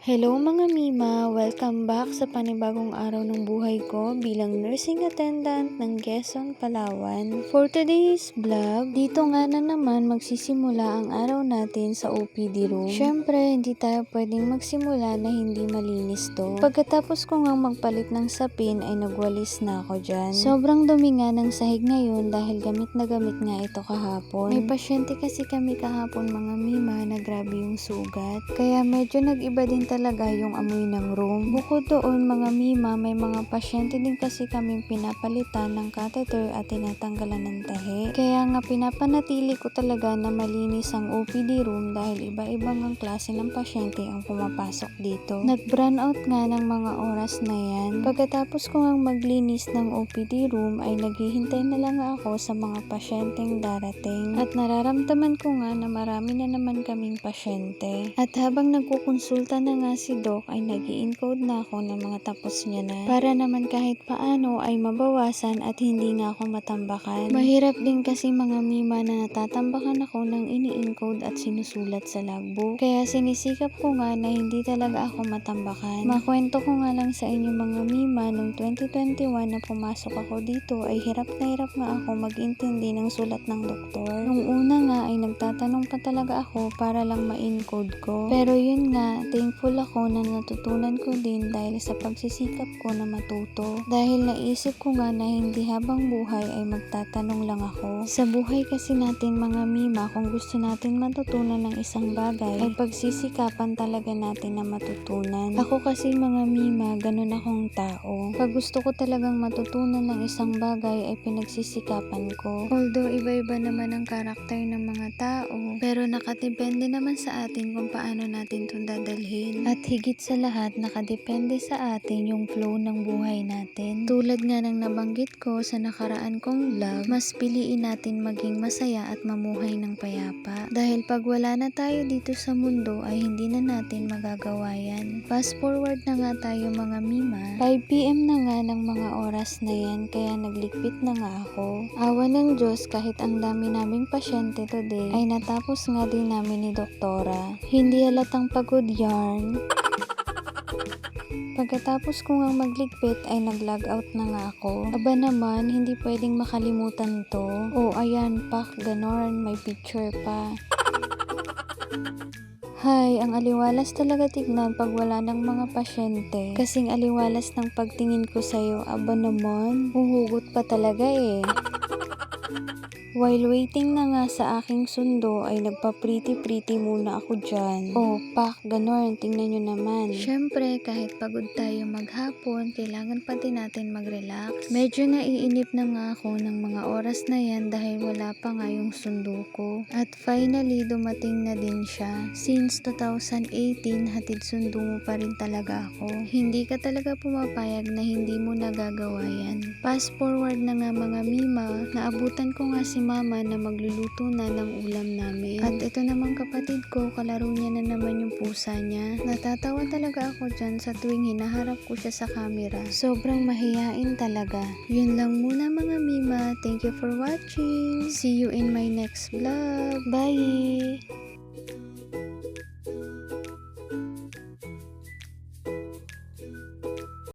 Hello mga Mima! Welcome back sa panibagong araw ng buhay ko bilang nursing attendant ng Quezon, Palawan. For today's vlog, dito nga na naman magsisimula ang araw natin sa OPD room. Syempre, hindi tayo pwedeng magsimula na hindi malinis to. Pagkatapos ko nga magpalit ng sapin ay nagwalis na ako dyan. Sobrang dumi nga ng sahig ngayon dahil gamit na gamit nga ito kahapon. May pasyente kasi kami kahapon mga Mima na grabe yung sugat. Kaya medyo nag-iba din talaga yung amoy ng room. Bukod doon mga Mima, may mga pasyente din kasi kaming pinapalitan ng catheter at tinatanggalan ng tahi. Kaya nga pinapanatili ko talaga na malinis ang OPD room dahil iba-ibang ang klase ng pasyente ang pumapasok dito. Nag-brown out nga ng mga oras na yan. Pagkatapos ko nga maglinis ng OPD room ay naghihintay na lang ako sa mga pasyenteng darating. At nararamdaman ko nga na marami na naman kaming pasyente. At habang nagkukonsulta na nga si Doc ay nag-i-encode na ako ng mga tapos niya na para naman kahit paano ay mabawasan at hindi nga ako matambakan. Mahirap din kasi mga Mima na natatambakan ako ng ini-encode at sinusulat sa logbook. Kaya sinisikap ko nga na hindi talaga ako matambakan. Makwento ko nga lang sa inyo mga Mima, noong 2021 na pumasok ako dito ay hirap na hirap nga ako mag-intindi ng sulat ng doktor. Nung una nga ay nagtatanong pa talaga ako para lang ma-encode ko. Pero yun nga, thankful ako na natutunan ko din dahil sa pagsisikap ko na matuto. Dahil naisip ko nga na hindi habang buhay ay magtatanong lang ako. Sa buhay kasi natin mga Mima, kung gusto natin matutunan ng isang bagay, ay pagsisikapan talaga natin na matutunan. Ako kasi mga Mima, ganun akong tao. Pag gusto ko talagang matutunan ng isang bagay ay pinagsisikapan ko. Although iba-iba naman ang karakter ng mga tao, pero nakadepende naman sa atin kung paano natin itong dadalhin. At higit sa lahat, nakadepende sa atin yung flow ng buhay natin. Tulad nga ng nabanggit ko sa nakaraan kong vlog, mas piliin natin maging masaya at mamuhay ng payapa. Dahil pag wala na tayo dito sa mundo ay hindi na natin magagawa yan. Fast forward na nga tayo mga Mima. 5 PM na nga ng mga oras na yan kaya naglikpit na nga ako. Awa ng Diyos kahit ang dami naming pasyente today ay natapos nga din namin ni Doktora. Hindi halatang pagod yarn. Pagkatapos ko nga magligpit ay nag-log out na nga ako. Aba naman, hindi pwedeng makalimutan to. Oh, ayan, pak, ganon, may picture pa. Hay, ang aliwalas talaga tignan pag wala ng mga pasyente. Kasing aliwalas ng pagtingin ko sa'yo, aba naman, huhugot pa talaga eh. While waiting na nga sa aking sundo ay nagpa-pretty muna ako dyan. Oh, pak, ganon, tingnan nyo naman. Syempre, kahit pagod tayo maghapon, kailangan pa din natin mag-relax. Medyo naiinip na nga ako ng mga oras na yan dahil wala pa nga yung sundo ko. At finally, dumating na din siya. Since 2018, hatid sundo mo pa rin talaga ako. Hindi ka talaga pumapayag na hindi mo nagagawa yan. Fast forward na nga mga Mima, naabutan ko nga si Mama na magluluto na ng ulam namin. At ito naman kapatid ko, kalaro niya na naman yung pusa niya. Natatawa talaga ako dyan sa tuwing hinaharap ko siya sa camera. Sobrang mahiyain talaga. Yun lang muna mga Mima. Thank you for watching. See you in my next vlog. Bye!